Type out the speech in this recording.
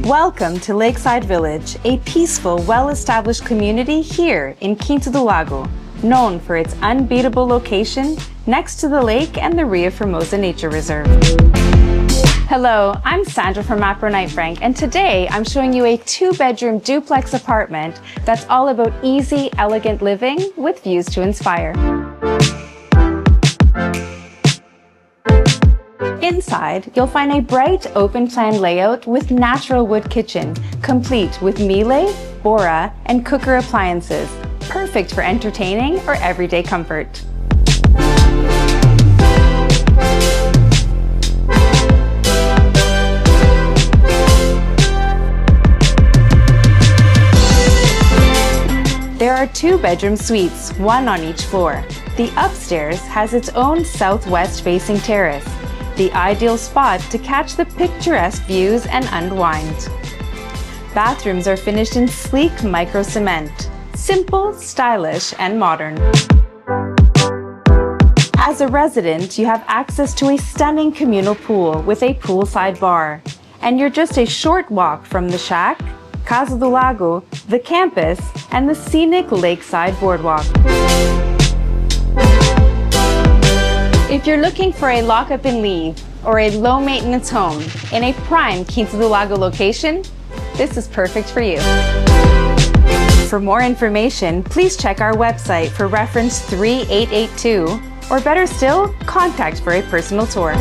Welcome to Lakeside Village, a peaceful, well-established community here in Quinta do Lago, known for its unbeatable location next to the lake and the Rio Formosa Nature Reserve. Hello, I'm Sandra from Mapro Knight Frank, and today I'm showing you a 2-bedroom duplex apartment that's all about easy, elegant living with views to inspire. Inside, you'll find a bright, open-plan layout with natural wood kitchen, complete with Miele, Bora, and Quooker appliances, perfect for entertaining or everyday comfort. There are 2-bedroom suites, one on each floor. The upstairs has its own southwest-facing terrace, the ideal spot to catch the picturesque views and unwind. Bathrooms are finished in sleek micro cement, simple, stylish, and modern. As a resident, you have access to a stunning communal pool with a poolside bar, and you're just a short walk from the shack, Casa do Lago, the campus, and the scenic Lakeside Boardwalk. If you're looking for a lock-up and leave or a low-maintenance home in a prime Quinta do Lago location, this is perfect for you. For more information, please check our website for reference 3882, or better still, contact for a personal tour.